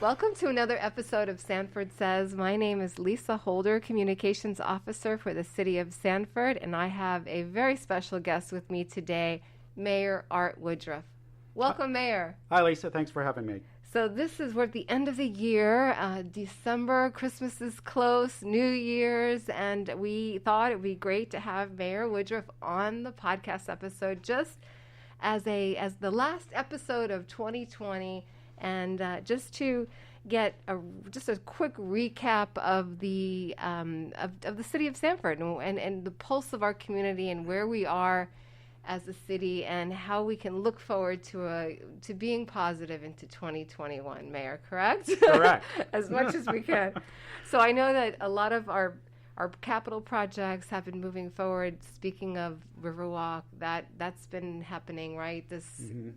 Welcome to another episode of Sanford Says. My name is Lisa Holder, Communications Officer for the City of Sanford, and I have a very special guest with me today, Mayor Art Woodruff. Welcome, Mayor. Hi, Lisa. Thanks for having me. So we're at the end of the year, December, Christmas is close, New Year's, and we thought it would be great to have Mayor Woodruff on the podcast episode just as the last episode of 2020, and just to get a quick recap of the City of Sanford and the pulse of our community and where we are as a city and how we can look forward to being positive into 2021, Mayor, correct? Correct. As much as we can. So I know that a lot of our capital projects have been moving forward. Speaking of Riverwalk, that's been happening, right,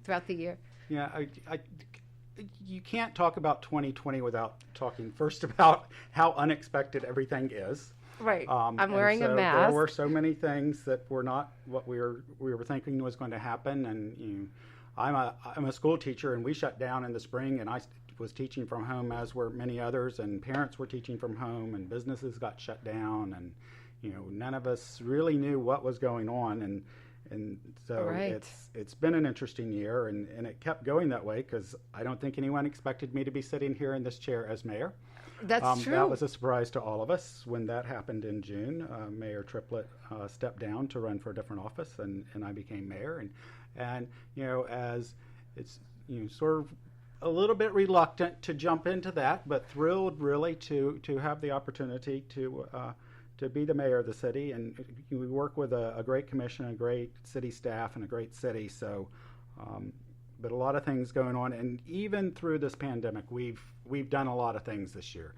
throughout the year? Yeah, you can't talk about 2020 without talking first about how unexpected everything is. Right. I'm wearing a mask. There were so many things that were not what we were thinking was going to happen. And I'm a school teacher, and we shut down in the spring, and I was teaching from home, as were many others, and parents were teaching from home, and businesses got shut down, and none of us really knew what was going on, and so right. It's been an interesting year, and it kept going that way because I don't think anyone expected me to be sitting here in this chair as mayor. That's true. That was a surprise to all of us when that happened in June. Mayor Triplett stepped down to run for a different office, and I became mayor. And as it's sort of a little bit reluctant to jump into that, but thrilled really to have the opportunity to be the mayor of the city. And we work with a great commission, a great city staff, and a great city. So. But a lot of things going on, and even through this pandemic, we've done a lot of things this year.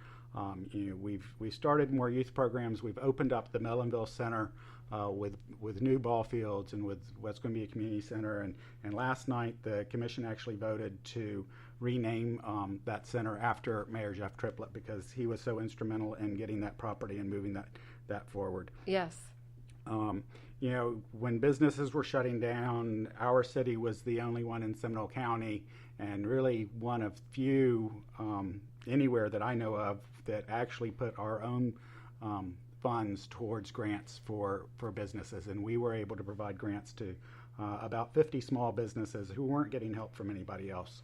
We've started more youth programs. We've opened up the Mellonville Center with new ball fields and with what's going to be a community center. And last night, the commission actually voted to rename that center after Mayor Jeff Triplett because he was so instrumental in getting that property and moving that forward. Yes. When businesses were shutting down, our city was the only one in Seminole County and really one of few anywhere that I know of that actually put our own funds towards grants for businesses. And we were able to provide grants to about 50 small businesses who weren't getting help from anybody else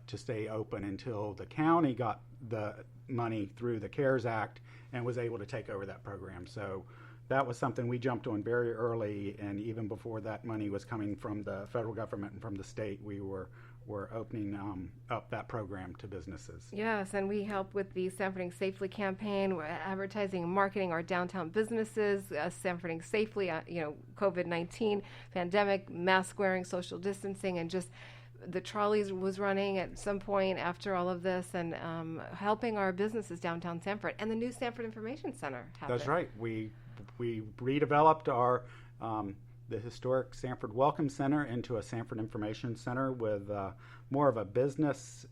to stay open until the county got the money through the CARES Act and was able to take over that program. So that was something we jumped on very early, and even before that money was coming from the federal government and from the state, we were opening up that program to businesses. Yes, and we help with the Sanfording Safely campaign. We're advertising and marketing our downtown businesses, Sanfording Safely, COVID-19 pandemic, mask wearing, social distancing, and just the trolleys was running at some point after all of this, and helping our businesses downtown Sanford, and the new Sanford Information Center happened. That's right. We redeveloped our the historic Sanford Welcome Center into a Sanford Information Center with more of a business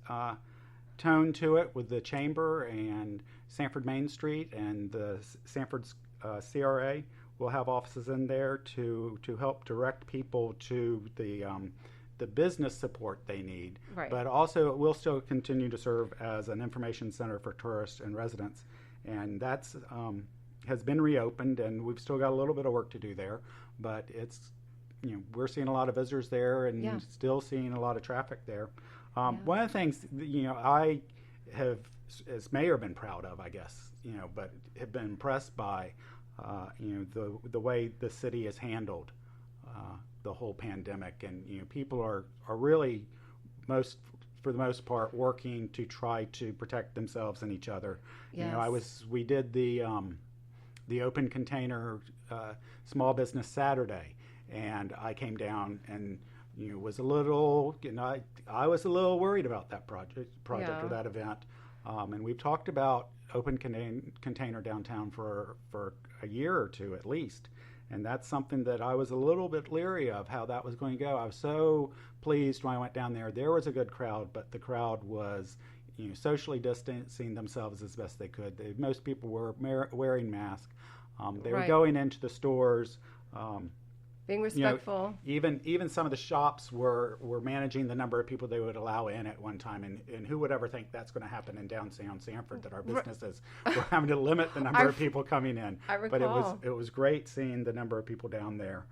tone to it, with the Chamber and Sanford Main Street and the Sanford CRA will have offices in there to help direct people to the business support they need. Right. But also it will still continue to serve as an information center for tourists and residents, and that's has been reopened, and we've still got a little bit of work to do there, but it's we're seeing a lot of visitors there and still seeing a lot of traffic there. One of the things I have as mayor been proud of, I guess, but have been impressed by the way the city has handled the whole pandemic, and people are really for the most part working to try to protect themselves and each other. Yes. We did the open container small business Saturday, and I came down and was a little I was a little worried about that project or that event, and we've talked about open container downtown for a year or two at least, and that's something that I was a little bit leery of how that was going to go. I was so pleased when I went down there. There was a good crowd, but the crowd was socially distancing themselves as best they could. Most people were wearing masks. They were going into the stores being respectful. Even some of the shops were managing the number of people they would allow in at one time, and who would ever think that's going to happen in downtown Sanford, that our businesses were having to limit the number of people coming in. I recall. But it was great seeing the number of people down there.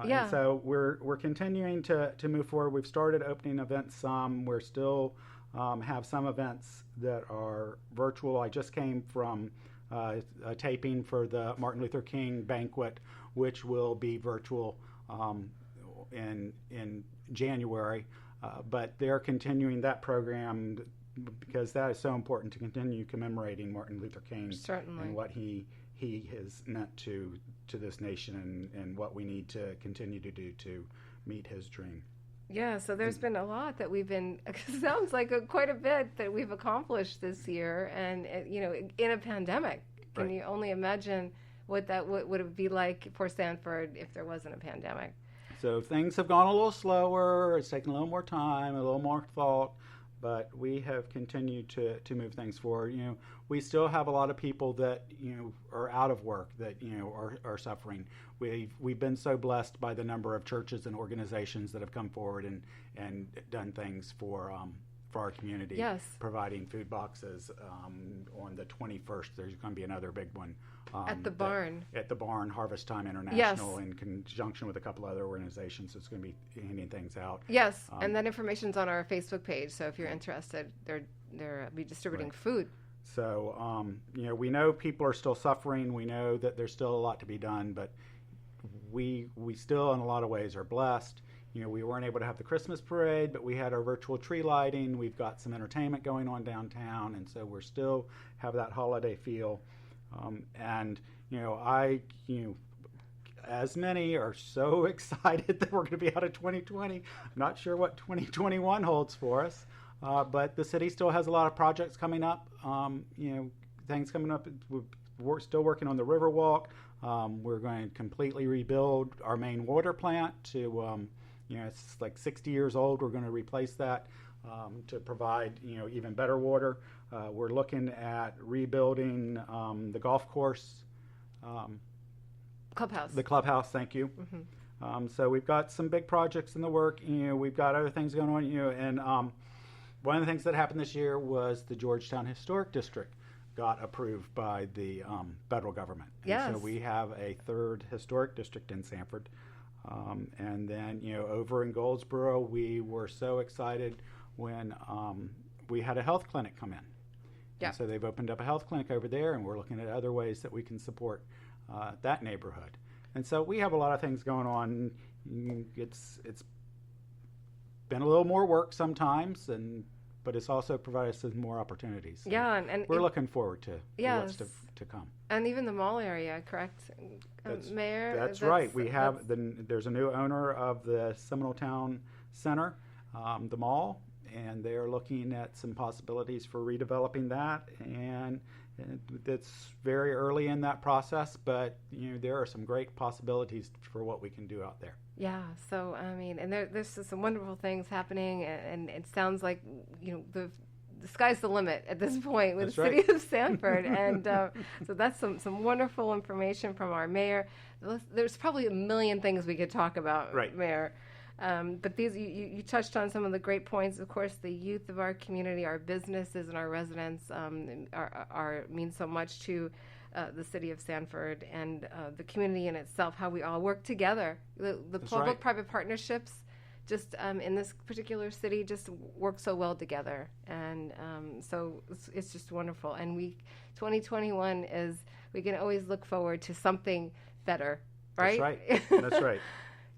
Yeah. And so we're continuing to move forward. We've started opening events some. We're still have some events that are virtual. I just came from a taping for the Martin Luther King banquet, which will be virtual in January. But they're continuing that program because that is so important to continue commemorating Martin Luther King. Certainly. And what he has meant to this nation, and what we need to continue to do to meet his dream. Yeah, so there's been a lot that we've been, it sounds like quite a bit that we've accomplished this year, and in a pandemic. Can you only imagine what that would it be like for Sanford if there wasn't a pandemic? So things have gone a little slower. It's taken a little more time, a little more thought, but we have continued to move things forward. We still have a lot of people that are out of work, that are suffering. We've been so blessed by the number of churches and organizations that have come forward and done things for our community. Yes. Providing food boxes. On the 21st, there's going to be another big one. At the barn. At the barn, Harvest Time International, in conjunction with a couple other organizations. It's going to be handing things out. Yes, and that information's on our Facebook page. So if you're interested, they're be distributing food. So we know people are still suffering. We know that there's still a lot to be done, but we still, in a lot of ways, are blessed. We weren't able to have the Christmas parade, but we had our virtual tree lighting. We've got some entertainment going on downtown, and so we're still have that holiday feel. As many are so excited that we're going to be out of 2020. I'm not sure what 2021 holds for us, but the city still has a lot of projects coming up. Things coming up. We're still working on the Riverwalk. We're going to completely rebuild our main water plant to, it's like 60 years old. We're going to replace that to provide, even better water. We're looking at rebuilding the golf course. Clubhouse. The clubhouse, thank you. Mm-hmm. So we've got some big projects in the work. We've got other things going on. And one of the things that happened this year was the Georgetown Historic District got approved by the federal government. Yes. And so we have a third historic district in Sanford. And then, over in Goldsboro, we were so excited when we had a health clinic come in. Yeah. And so they've opened up a health clinic over there, and we're looking at other ways that we can support that neighborhood. And so we have a lot of things going on. It's been a little more work sometimes, but it's also provided us with more opportunities. So yeah, and we're looking forward to what's to come. And even the mall area, correct, Mayor? That's right. There's a new owner of the Seminole Town Center, the mall, and they're looking at some possibilities for redeveloping that. And it's very early in that process, but there are some great possibilities for what we can do out there. Yeah, so and there's some wonderful things happening, and it sounds like the sky's the limit at this point with the City of Sanford, and so that's some wonderful information from our mayor. There's probably a million things we could talk about, right, Mayor. But these you touched on some of the great points. Of course, the youth of our community, our businesses, and our residents mean so much to the City of Sanford and the community in itself. How we all work together. The public-private partnerships, just in this particular city, just work so well together, and so it's just wonderful. And 2021 we can always look forward to something better, right? That's right. That's right.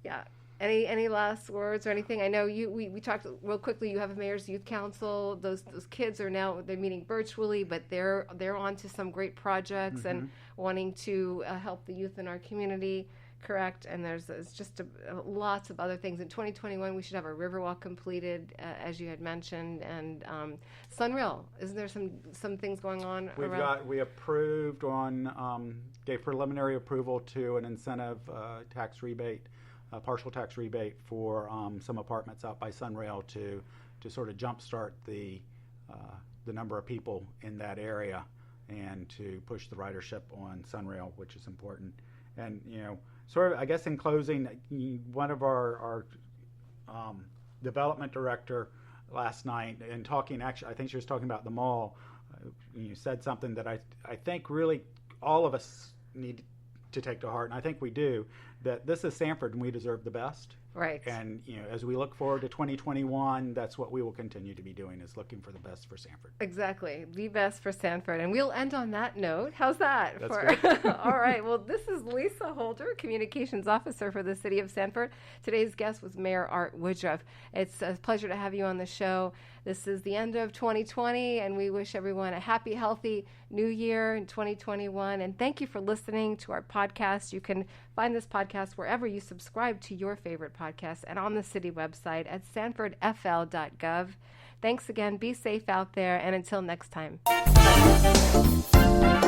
Yeah. Any last words or anything? I know we talked real quickly. You have a mayor's youth council. Those kids they're meeting virtually, but they're on to some great projects, mm-hmm, and wanting to help the youth in our community. Correct. And there's just lots of other things. In 2021, we should have our Riverwalk completed, as you had mentioned, and Sunrail. Isn't there some things going on? We approved gave preliminary approval to an incentive tax rebate. A partial tax rebate for some apartments out by Sunrail to sort of jumpstart the number of people in that area, and to push the ridership on Sunrail, which is important. And sort of, I guess, in closing, one of our development director last night, and talking, actually, I think she was talking about the mall, you said something that I think really all of us need to take to heart, and I think we do, that this is Sanford and we deserve the best. Right. And as we look forward to 2021, that's what we will continue to be doing, is looking for the best for Sanford. Exactly. The best for Sanford. And we'll end on that note. How's that? That's good. All right. Well, this is Lisa Holder, Communications Officer for the City of Sanford. Today's guest was Mayor Art Woodruff. It's a pleasure to have you on the show. This is the end of 2020, and we wish everyone a happy, healthy new year in 2021. And thank you for listening to our podcast. You can find this podcast wherever you subscribe to your favorite podcast and on the city website at sanfordfl.gov. Thanks again. Be safe out there, and until next time. Bye.